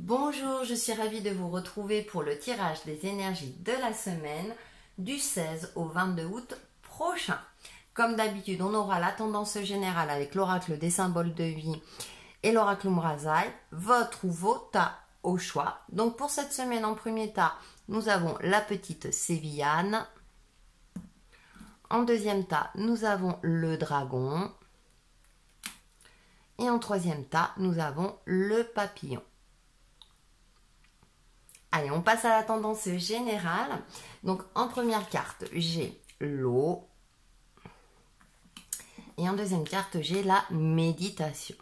Bonjour, je suis ravie de vous retrouver pour le tirage des énergies de la semaine du 16 au 22 août prochain. Comme d'habitude, on aura la tendance générale avec l'oracle des symboles de vie et l'oracle Umrazai, votre ou vos tas au choix. Donc pour cette semaine, en premier tas, nous avons la petite sévillane. En deuxième tas, nous avons le dragon. Et en troisième tas, nous avons le papillon. Allez, on passe à la tendance générale. Donc, en première carte, j'ai l'eau. Et en deuxième carte, j'ai la méditation.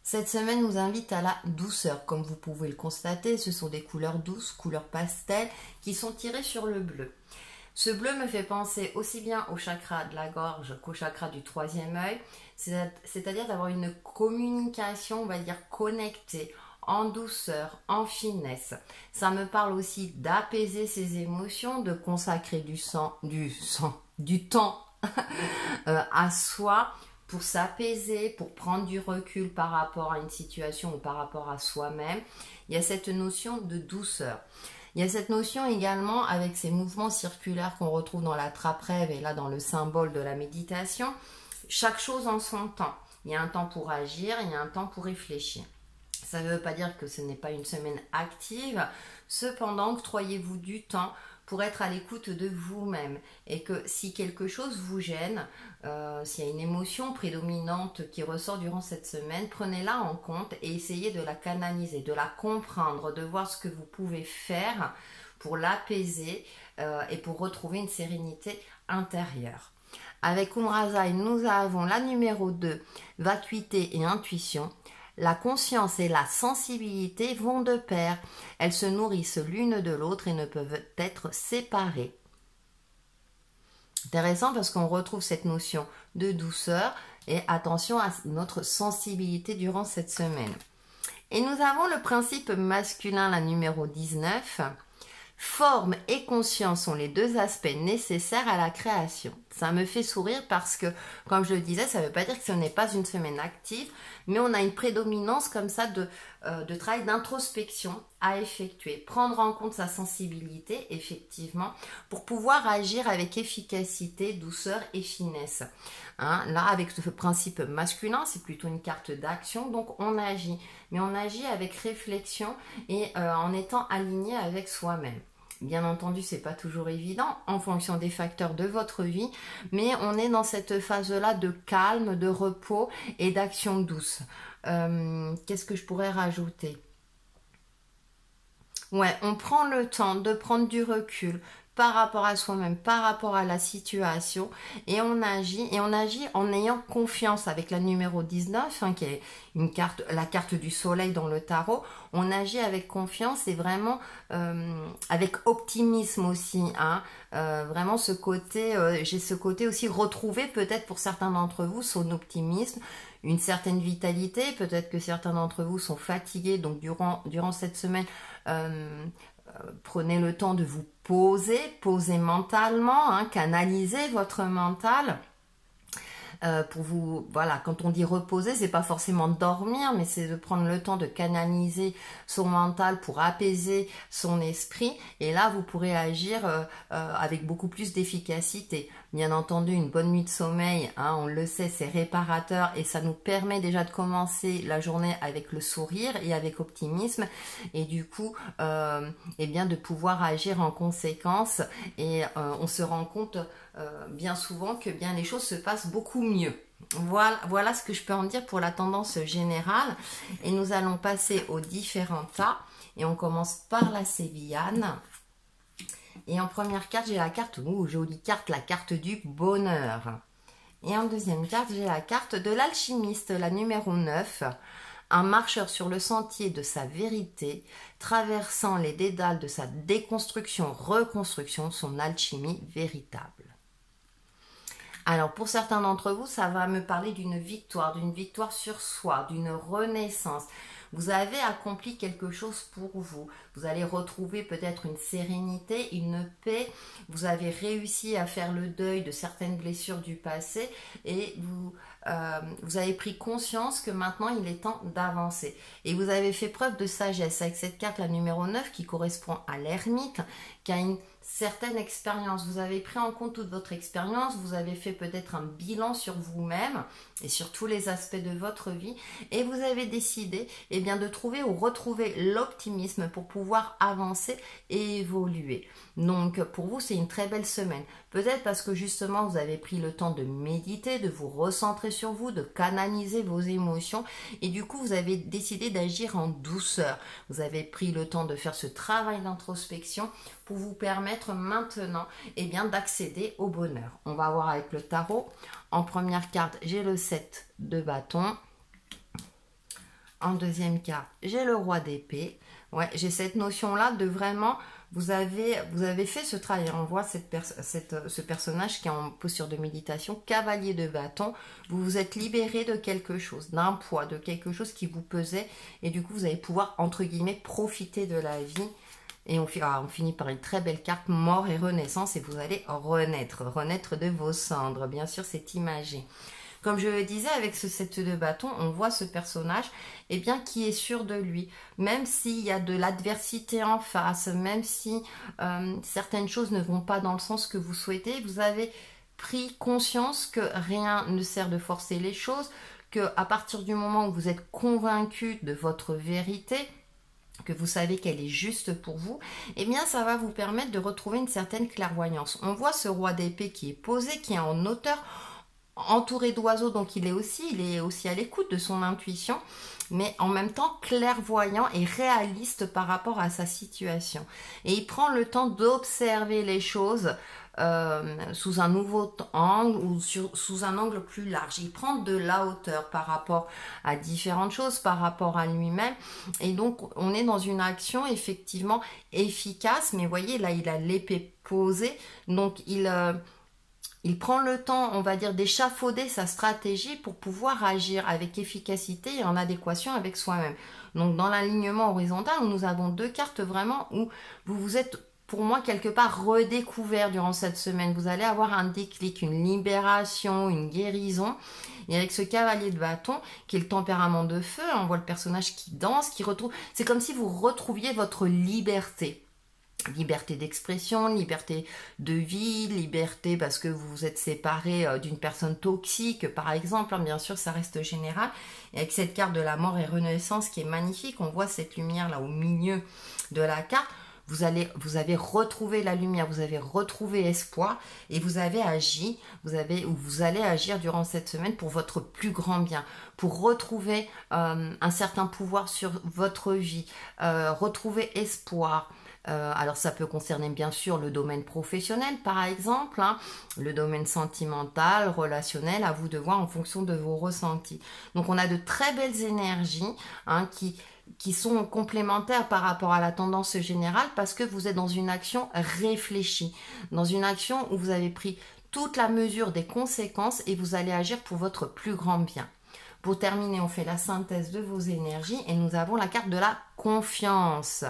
Cette semaine nous invite à la douceur. Comme vous pouvez le constater, ce sont des couleurs douces, couleurs pastel, qui sont tirées sur le bleu. Ce bleu me fait penser aussi bien au chakra de la gorge qu'au chakra du troisième œil, c'est-à-dire d'avoir une communication, on va dire, connectée, en douceur, en finesse. Ça me parle aussi d'apaiser ses émotions, de consacrer du temps à soi pour s'apaiser, pour prendre du recul par rapport à une situation ou par rapport à soi-même. Il y a cette notion de douceur. Il y a cette notion également avec ces mouvements circulaires qu'on retrouve dans la trappe-rêve et là dans le symbole de la méditation. Chaque chose en son temps. Il y a un temps pour agir, il y a un temps pour réfléchir. Ça ne veut pas dire que ce n'est pas une semaine active. Cependant, octroyez-vous du temps pour être à l'écoute de vous-même. Et que si quelque chose vous gêne, s'il y a une émotion prédominante qui ressort durant cette semaine, prenez-la en compte et essayez de la canaliser, de la comprendre, de voir ce que vous pouvez faire pour l'apaiser et pour retrouver une sérénité intérieure. Avec Umrazai, nous avons la numéro 2, vacuité et intuition. La conscience et la sensibilité vont de pair. Elles se nourrissent l'une de l'autre et ne peuvent être séparées. Intéressant parce qu'on retrouve cette notion de douceur et attention à notre sensibilité durant cette semaine. Et nous avons le principe masculin, la numéro 19. Forme et conscience sont les deux aspects nécessaires à la création. Ça me fait sourire parce que, comme je le disais, ça ne veut pas dire que ce n'est pas une semaine active, mais on a une prédominance comme ça de travail d'introspection à effectuer. Prendre en compte sa sensibilité, effectivement, pour pouvoir agir avec efficacité, douceur et finesse. Hein, là, avec ce principe masculin, c'est plutôt une carte d'action, donc on agit. Mais on agit avec réflexion et en étant aligné avec soi-même. Bien entendu, c'est pas toujours évident en fonction des facteurs de votre vie, mais on est dans cette phase-là de calme, de repos et d'action douce. Qu'est-ce que je pourrais rajouter? Ouais, on prend le temps de prendre du recul par rapport à soi-même, par rapport à la situation, et on agit en ayant confiance avec la numéro 19, hein, qui est la carte du soleil dans le tarot. On agit avec confiance et vraiment avec optimisme aussi, hein, vraiment ce côté, j'ai ce côté aussi retrouvé peut-être pour certains d'entre vous, son optimisme, une certaine vitalité, peut-être que certains d'entre vous sont fatigués, donc durant cette semaine, prenez le temps de vous poser mentalement, hein, canaliser votre mental. Pour vous, voilà, quand on dit reposer, c'est pas forcément dormir, mais c'est de prendre le temps de canaliser son mental pour apaiser son esprit. Et là, vous pourrez agir avec beaucoup plus d'efficacité. Bien entendu, une bonne nuit de sommeil, hein, on le sait, c'est réparateur et ça nous permet déjà de commencer la journée avec le sourire et avec optimisme. Et du coup, eh bien, de pouvoir agir en conséquence. Et on se rend compte bien souvent que bien les choses se passent beaucoup mieux. Voilà ce que je peux en dire pour la tendance générale. Et nous allons passer aux différents tas. Et on commence par la sévillane. Et en première carte, j'ai la carte, jolie carte, la carte du bonheur. Et en deuxième carte, j'ai la carte de l'alchimiste, la numéro 9. Un marcheur sur le sentier de sa vérité, traversant les dédales de sa déconstruction, reconstruction, son alchimie véritable. Alors, pour certains d'entre vous, ça va me parler d'une victoire sur soi, d'une renaissance. Vous avez accompli quelque chose pour vous. Vous allez retrouver peut-être une sérénité, une paix. Vous avez réussi à faire le deuil de certaines blessures du passé et vous avez pris conscience que maintenant il est temps d'avancer. Et vous avez fait preuve de sagesse avec cette carte, la numéro 9, qui correspond à l'ermite, qui a une certaine expérience. Vous avez pris en compte toute votre expérience, vous avez fait peut-être un bilan sur vous-même et sur tous les aspects de votre vie et vous avez décidé de trouver ou retrouver l'optimisme pour pouvoir avancer et évoluer. Donc pour vous, c'est une très belle semaine. Peut-être parce que justement, vous avez pris le temps de méditer, de vous recentrer sur vous, de canaliser vos émotions et du coup, vous avez décidé d'agir en douceur. Vous avez pris le temps de faire ce travail d'introspection pour vous permettre maintenant d'accéder au bonheur. On va voir avec le tarot. En première carte, j'ai le 7 de bâton. En deuxième carte, j'ai le roi d'épée. Ouais, j'ai cette notion-là de vraiment, vous avez fait ce travail. On voit ce personnage qui est en posture de méditation, cavalier de bâton. Vous vous êtes libéré de quelque chose, d'un poids, de quelque chose qui vous pesait. Et du coup, vous allez pouvoir, entre guillemets, profiter de la vie. Et on finit par une très belle carte, mort et renaissance, et vous allez renaître de vos cendres. Bien sûr, c'est imagé. Comme je le disais, avec ce 7 de bâton, on voit ce personnage qui est sûr de lui. Même s'il y a de l'adversité en face, même si certaines choses ne vont pas dans le sens que vous souhaitez, vous avez pris conscience que rien ne sert de forcer les choses, qu'à partir du moment où vous êtes convaincu de votre vérité, que vous savez qu'elle est juste pour vous, ça va vous permettre de retrouver une certaine clairvoyance. On voit ce roi d'épée qui est posé, qui est en hauteur, entouré d'oiseaux, donc il est aussi à l'écoute de son intuition, mais en même temps clairvoyant et réaliste par rapport à sa situation. Et il prend le temps d'observer les choses sous un nouveau angle ou sous un angle plus large. Il prend de la hauteur par rapport à différentes choses, par rapport à lui-même. Et donc, on est dans une action effectivement efficace. Mais voyez, là, il a l'épée posée. Donc, il prend le temps, on va dire, d'échafauder sa stratégie pour pouvoir agir avec efficacité et en adéquation avec soi-même. Donc, dans l'alignement horizontal, nous avons deux cartes vraiment où vous vous êtes, pour moi, quelque part redécouvert durant cette semaine. Vous allez avoir un déclic, une libération, une guérison. Et avec ce cavalier de bâton, qui est le tempérament de feu, on voit le personnage qui danse, qui retrouve... C'est comme si vous retrouviez votre liberté. Liberté d'expression, liberté de vie, liberté parce que vous vous êtes séparé d'une personne toxique, par exemple. Bien sûr, ça reste général. Et avec cette carte de la mort et renaissance qui est magnifique, on voit cette lumière là au milieu de la carte. Vous avez retrouvé la lumière, vous avez retrouvé espoir et vous allez agir durant cette semaine pour votre plus grand bien, pour retrouver un certain pouvoir sur votre vie, retrouver espoir. Alors ça peut concerner bien sûr le domaine professionnel par exemple, le domaine sentimental, relationnel, à vous de voir en fonction de vos ressentis. Donc on a de très belles énergies qui sont complémentaires par rapport à la tendance générale parce que vous êtes dans une action réfléchie, dans une action où vous avez pris toute la mesure des conséquences et vous allez agir pour votre plus grand bien. Pour terminer, on fait la synthèse de vos énergies et nous avons la carte de la confiance.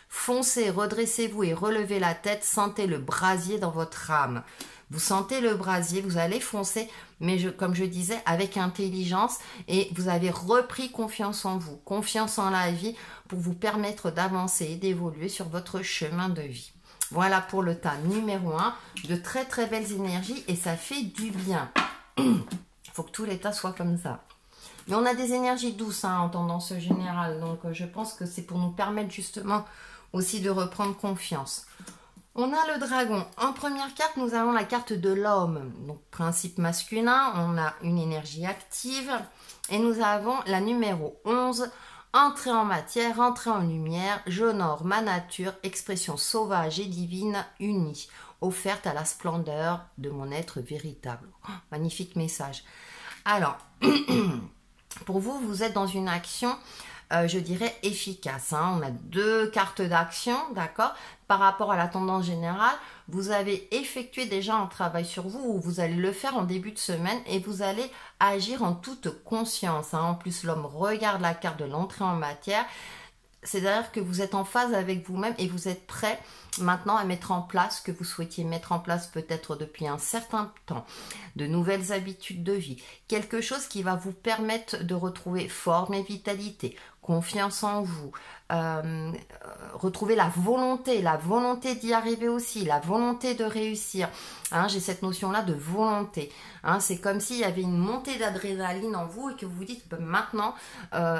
Foncez, redressez-vous et relevez la tête, sentez le brasier dans votre âme. Vous sentez le brasier, vous allez foncer, mais comme je disais, avec intelligence et vous avez repris confiance en vous, confiance en la vie pour vous permettre d'avancer et d'évoluer sur votre chemin de vie. Voilà pour le tas numéro 1, de très très belles énergies et ça fait du bien. Il faut que tous les tas soient comme ça. Mais on a des énergies douces en tendance générale, donc je pense que c'est pour nous permettre justement aussi de reprendre confiance. On a le dragon. En première carte, nous avons la carte de l'homme. Donc, principe masculin, on a une énergie active. Et nous avons la numéro 11. Entrer en matière, entrer en lumière. J'honore ma nature, expression sauvage et divine unie, offerte à la splendeur de mon être véritable. Oh, magnifique message. Alors, pour vous, vous êtes dans une action... je dirais efficace. On a deux cartes d'action, d'accord. Par rapport à la tendance générale, vous avez effectué déjà un travail sur vous ou vous allez le faire en début de semaine et vous allez agir en toute conscience. En plus, l'homme regarde la carte de l'entrée en matière. C'est-à-dire que vous êtes en phase avec vous-même et vous êtes prêt maintenant à mettre en place ce que vous souhaitiez mettre en place peut-être depuis un certain temps, de nouvelles habitudes de vie, quelque chose qui va vous permettre de retrouver forme et vitalité, confiance en vous, retrouver la volonté d'y arriver aussi, la volonté de réussir. Hein, j'ai cette notion-là de volonté. Hein, c'est comme s'il y avait une montée d'adrénaline en vous et que vous vous dites, maintenant,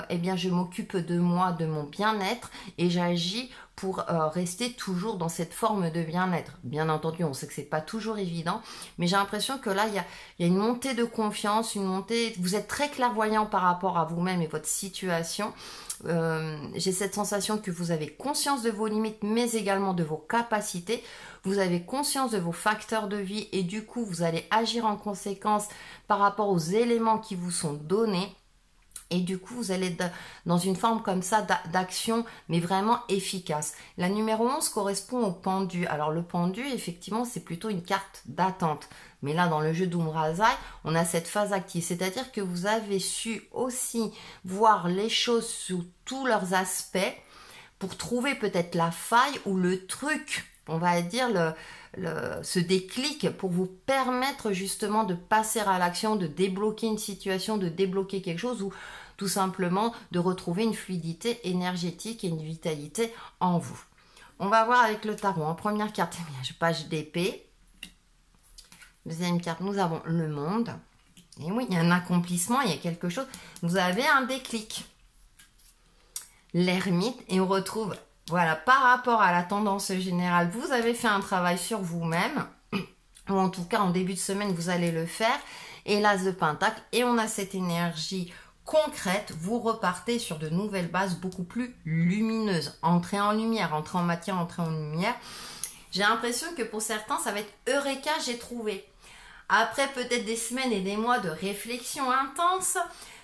eh bien, je m'occupe de moi, de mon bien-être et j'agis pour rester toujours dans cette forme de bien-être. Bien entendu, on sait que c'est pas toujours évident, mais j'ai l'impression que là, il y a une montée de confiance, vous êtes très clairvoyant par rapport à vous-même et votre situation. J'ai cette sensation que vous avez conscience de vos limites, mais également de vos capacités. Vous avez conscience de vos facteurs de vie et du coup, vous allez agir en conséquence par rapport aux éléments qui vous sont donnés. Et du coup, vous allez être dans une forme comme ça d'action, mais vraiment efficace. La numéro 11 correspond au pendu. Alors le pendu, effectivement, c'est plutôt une carte d'attente. Mais là, dans le jeu d'Umrazai, on a cette phase active. C'est-à-dire que vous avez su aussi voir les choses sous tous leurs aspects pour trouver peut-être la faille ou le truc, on va dire ce déclic pour vous permettre justement de passer à l'action, de débloquer une situation, de débloquer quelque chose ou tout simplement de retrouver une fluidité énergétique et une vitalité en vous. On va voir avec le tarot. En première carte, page d'épée. Deuxième carte, nous avons le monde. Et oui, il y a un accomplissement, il y a quelque chose. Vous avez un déclic. L'ermite, et on retrouve, voilà, par rapport à la tendance générale, vous avez fait un travail sur vous-même, ou en tout cas en début de semaine, vous allez le faire. Et l'as de pentacle, et on a cette énergie concrète, vous repartez sur de nouvelles bases beaucoup plus lumineuses. Entrez en lumière, entrez en matière, entrez en lumière. J'ai l'impression que pour certains, ça va être Eureka, j'ai trouvé. Après peut-être des semaines et des mois de réflexion intense,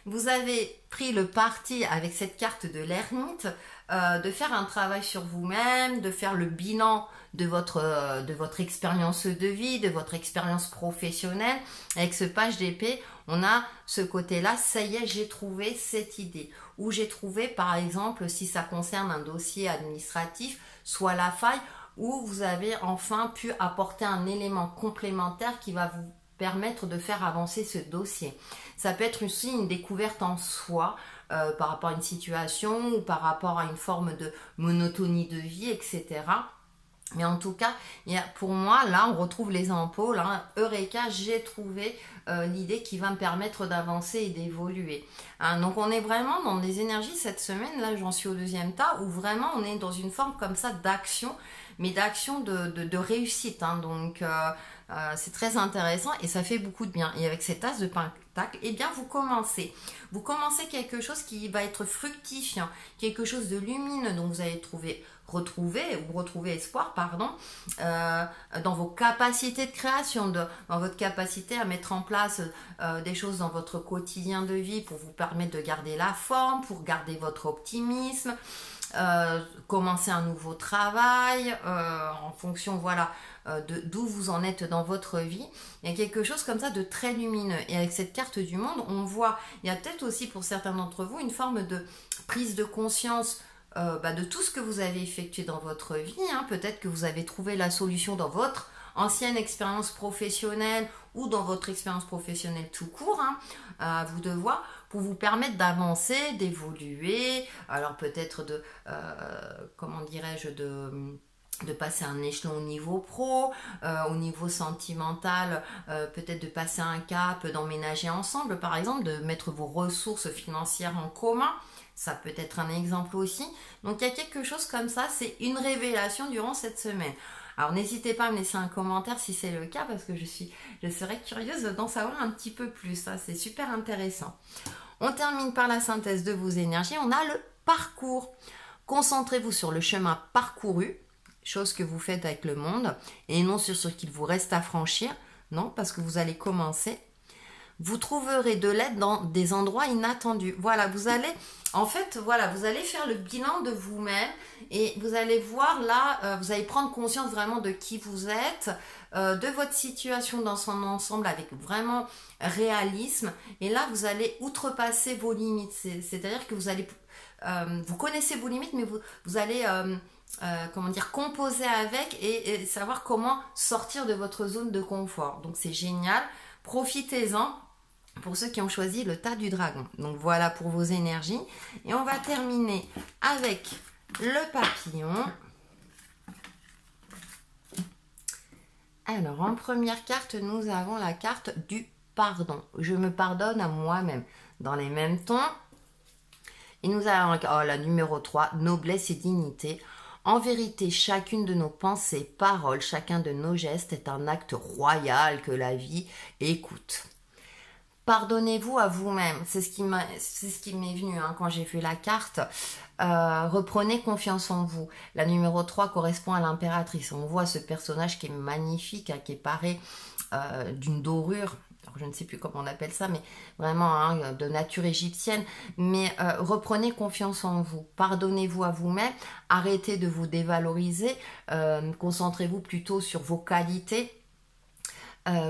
vous avez pris le parti avec cette carte de l'ermite de faire un travail sur vous-même, de faire le bilan de votre expérience de vie, de votre expérience professionnelle. Avec ce page d'épée, on a ce côté-là, ça y est, j'ai trouvé cette idée. Ou j'ai trouvé, par exemple, si ça concerne un dossier administratif, soit la faille, où vous avez enfin pu apporter un élément complémentaire qui va vous permettre de faire avancer ce dossier. Ça peut être aussi une découverte en soi par rapport à une situation ou par rapport à une forme de monotonie de vie, etc. Mais en tout cas, pour moi, là, on retrouve les ampoules. Hein. Eureka, j'ai trouvé l'idée qui va me permettre d'avancer et d'évoluer. Hein, donc, on est vraiment dans des énergies cette semaine. Là, j'en suis au deuxième tas où vraiment, on est dans une forme comme ça d'action, mais d'action de réussite. Hein. Donc, c'est très intéressant et ça fait beaucoup de bien. Et avec cet as de pentacle, eh bien, vous commencez quelque chose qui va être fructifiant, quelque chose de lumineux. Donc, vous allez retrouver espoir, dans vos capacités de création, dans votre capacité à mettre en place des choses dans votre quotidien de vie pour vous permettre de garder la forme, pour garder votre optimisme, commencer un nouveau travail en fonction, voilà, d'où vous en êtes dans votre vie. Il y a quelque chose comme ça de très lumineux. Et avec cette carte du monde, on voit, il y a peut-être aussi pour certains d'entre vous une forme de prise de conscience de tout ce que vous avez effectué dans votre vie. Hein. Peut-être que vous avez trouvé la solution dans votre ancienne expérience professionnelle ou dans votre expérience professionnelle tout court, hein, à vous de voir, pour vous permettre d'avancer, d'évoluer, alors peut-être de passer un échelon au niveau pro, au niveau sentimental, peut-être de passer un cap, d'emménager ensemble, par exemple, de mettre vos ressources financières en commun. Ça peut être un exemple aussi. Donc, il y a quelque chose comme ça. C'est une révélation durant cette semaine. Alors, n'hésitez pas à me laisser un commentaire si c'est le cas parce que je serais curieuse d'en savoir un petit peu plus. Ça, c'est super intéressant. On termine par la synthèse de vos énergies. On a le parcours. Concentrez-vous sur le chemin parcouru, chose que vous faites avec le monde, et non sur ce qu'il vous reste à franchir. Non, parce que vous allez commencer. Vous trouverez de l'aide dans des endroits inattendus. Voilà, vous allez faire le bilan de vous-même et vous allez voir là, vous allez prendre conscience vraiment de qui vous êtes, de votre situation dans son ensemble avec vraiment réalisme. Et là, vous allez outrepasser vos limites. C'est-à-dire que vous allez vous connaissez vos limites, mais vous allez comment dire, composer avec et savoir comment sortir de votre zone de confort. Donc c'est génial, profitez-en pour ceux qui ont choisi le tas du dragon. Donc voilà pour vos énergies. Et on va terminer avec le papillon. Alors en première carte, nous avons la carte du pardon. Je me pardonne à moi-même. Dans les mêmes tons. Et nous avons la numéro 3, noblesse et dignité. En vérité, chacune de nos pensées, paroles, chacun de nos gestes est un acte royal que la vie écoute. Pardonnez-vous à vous-même. C'est ce qui m'est venu quand j'ai fait la carte. Reprenez confiance en vous. La numéro 3 correspond à l'impératrice. On voit ce personnage qui est magnifique, qui est paré d'une dorure. Alors, je ne sais plus comment on appelle ça, mais vraiment de nature égyptienne. Mais reprenez confiance en vous. Pardonnez-vous à vous-même. Arrêtez de vous dévaloriser. Concentrez-vous plutôt sur vos qualités.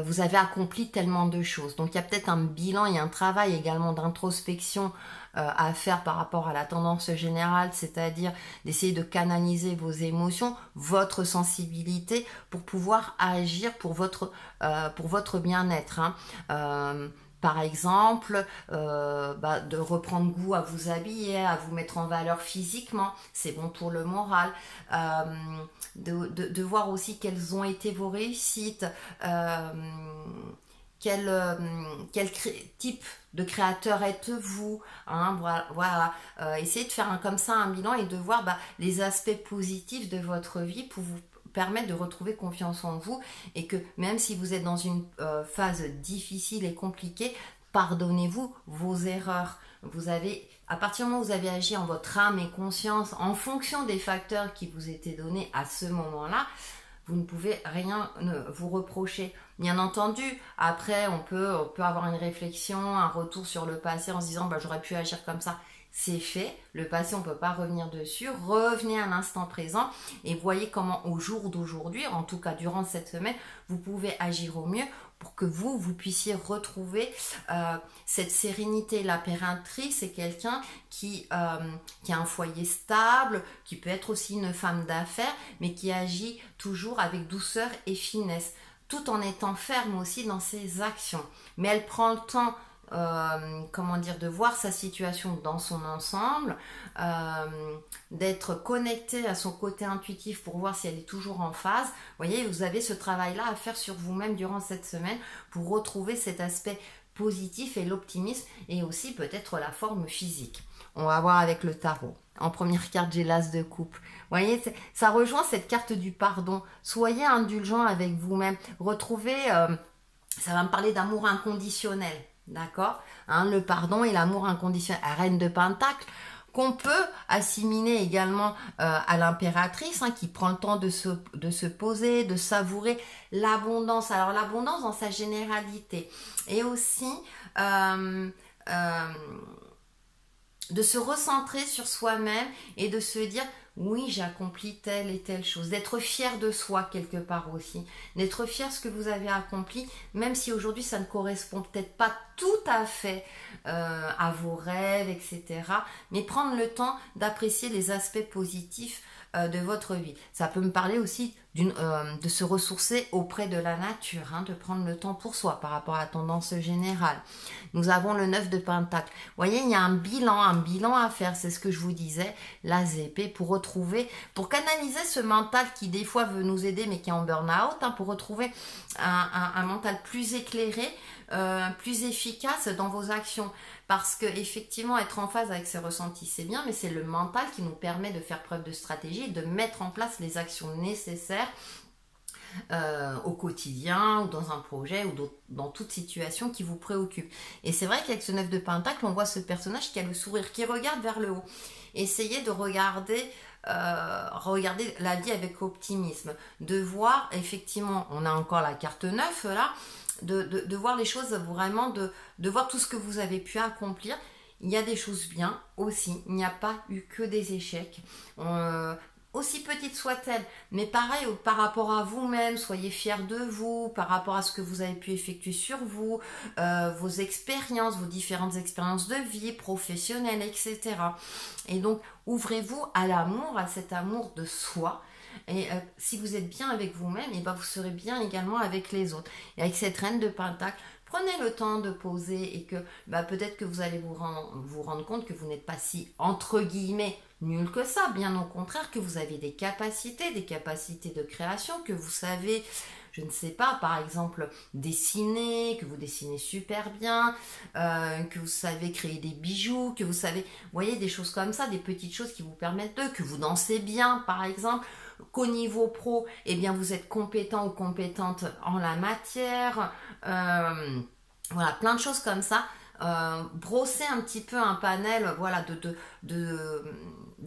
Vous avez accompli tellement de choses. Donc, il y a peut-être un bilan et un travail également d'introspection à faire par rapport à la tendance générale, c'est-à-dire d'essayer de canaliser vos émotions, votre sensibilité pour pouvoir agir pour votre bien-être. Par exemple, de reprendre goût à vous habiller, à vous mettre en valeur physiquement, c'est bon pour le moral. De voir aussi quelles ont été vos réussites, quel type de créateur êtes-vous, voilà. Essayez de faire comme ça un bilan et de voir les aspects positifs de votre vie pour vous permettre de retrouver confiance en vous et que même si vous êtes dans une phase difficile et compliquée, pardonnez-vous vos erreurs. À partir du moment où vous avez agi en votre âme et conscience, en fonction des facteurs qui vous étaient donnés à ce moment-là, vous ne pouvez rien vous reprocher. Bien entendu, après, on peut avoir une réflexion, un retour sur le passé en se disant j'aurais pu agir comme ça. C'est fait, le passé on ne peut pas revenir dessus, revenez à l'instant présent et voyez comment au jour d'aujourd'hui, en tout cas durant cette semaine, vous pouvez agir au mieux pour que vous puissiez retrouver cette sérénité. L'impératrice, c'est quelqu'un qui a un foyer stable, qui peut être aussi une femme d'affaires, mais qui agit toujours avec douceur et finesse, tout en étant ferme aussi dans ses actions. Mais elle prend le temps de voir sa situation dans son ensemble, d'être connectée à son côté intuitif pour voir si elle est toujours en phase. Vous voyez, vous avez ce travail-là à faire sur vous-même durant cette semaine pour retrouver cet aspect positif et l'optimisme et aussi peut-être la forme physique. On va voir avec le tarot. En première carte, j'ai l'as de coupe. Vous voyez, ça rejoint cette carte du pardon. Soyez indulgent avec vous-même. Retrouvez, ça va me parler d'amour inconditionnel. D'accord, le pardon et l'amour inconditionnel. La reine de Pentacle, qu'on peut assimiler également à l'impératrice, qui prend le temps de se poser, de savourer l'abondance. Alors l'abondance dans sa généralité. Et aussi de se recentrer sur soi-même et de se dire oui, j'ai accompli telle et telle chose, d'être fier de soi quelque part aussi, d'être fier de ce que vous avez accompli, même si aujourd'hui ça ne correspond peut-être pas tout à fait à vos rêves, etc. Mais prendre le temps d'apprécier les aspects positifs de votre vie. Ça peut me parler aussi de se ressourcer auprès de la nature, de prendre le temps pour soi par rapport à la tendance générale. Nous avons le 9 de Pentacle. Vous voyez, il y a un bilan à faire, c'est ce que je vous disais, la épée, pour canaliser ce mental qui des fois veut nous aider mais qui est en burn-out, pour retrouver un mental plus éclairé, plus efficace dans vos actions. Parce que effectivement, être en phase avec ses ressentis, c'est bien, mais c'est le mental qui nous permet de faire preuve de stratégie et de mettre en place les actions nécessaires au quotidien ou dans un projet ou dans toute situation qui vous préoccupe. Et c'est vrai qu'avec ce 9 de Pentacle, on voit ce personnage qui a le sourire, qui regarde vers le haut. Essayez de regarder la vie avec optimisme, de voir effectivement, on a encore la carte 9 là, de voir les choses vraiment, de voir tout ce que vous avez pu accomplir. Il y a des choses bien aussi, il n'y a pas eu que des échecs. aussi petite soit-elle, mais pareil, par rapport à vous-même, soyez fiers de vous, par rapport à ce que vous avez pu effectuer sur vous, vos expériences, vos différentes expériences de vie, professionnelles, etc. Et donc, ouvrez-vous à l'amour, à cet amour de soi. Et si vous êtes bien avec vous-même, et ben vous serez bien également avec les autres. Et avec cette reine de Pentacle, prenez le temps de poser et que peut-être que vous allez vous rendre compte que vous n'êtes pas si, entre guillemets, nul que ça. Bien au contraire, que vous avez des capacités de création, que vous savez, je ne sais pas, par exemple, dessiner, que vous dessinez super bien, que vous savez créer des bijoux, que vous savez, vous voyez, des choses comme ça, des petites choses qui vous permettent que vous dansez bien, par exemple, qu'au niveau pro, eh bien, vous êtes compétent ou compétente en la matière, voilà, plein de choses comme ça. Brosser un petit peu un panel, voilà, de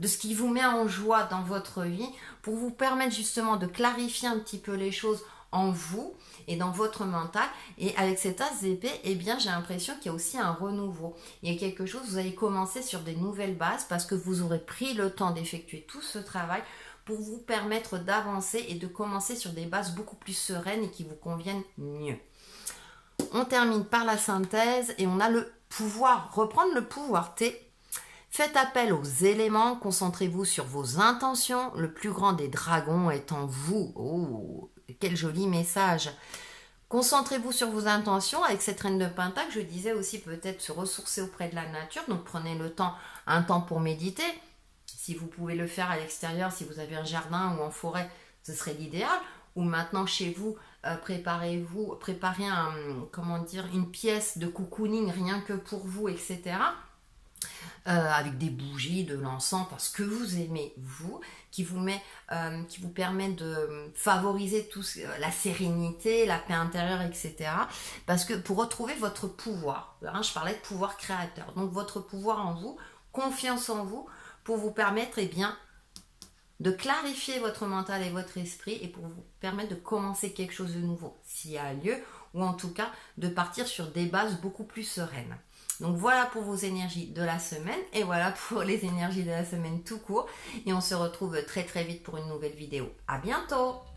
ce qui vous met en joie dans votre vie pour vous permettre justement de clarifier un petit peu les choses en vous et dans votre mental. Et avec cet as d'épée, eh bien, j'ai l'impression qu'il y a aussi un renouveau. Il y a quelque chose, vous allez commencer sur des nouvelles bases parce que vous aurez pris le temps d'effectuer tout ce travail pour vous permettre d'avancer et de commencer sur des bases beaucoup plus sereines et qui vous conviennent mieux. On termine par la synthèse et on a le pouvoir. Reprendre le pouvoir T. Faites appel aux éléments, concentrez-vous sur vos intentions. Le plus grand des dragons est en vous. Oh, quel joli message. Concentrez-vous sur vos intentions. Avec cette reine de Pentacle, je disais aussi peut-être se ressourcer auprès de la nature. Donc prenez le temps, un temps pour méditer. Si vous pouvez le faire à l'extérieur, si vous avez un jardin ou en forêt, ce serait l'idéal. Ou maintenant chez vous, préparez une pièce de cocooning rien que pour vous, etc. Avec des bougies, de l'encens, parce que vous aimez vous, qui vous permet de favoriser la sérénité, la paix intérieure, etc. Parce que pour retrouver votre pouvoir, je parlais de pouvoir créateur, donc votre pouvoir en vous, confiance en vous, pour vous permettre de clarifier votre mental et votre esprit et pour vous permettre de commencer quelque chose de nouveau, s'il y a lieu, ou en tout cas de partir sur des bases beaucoup plus sereines. Donc voilà pour vos énergies de la semaine et voilà pour les énergies de la semaine tout court. Et on se retrouve très très vite pour une nouvelle vidéo. À bientôt!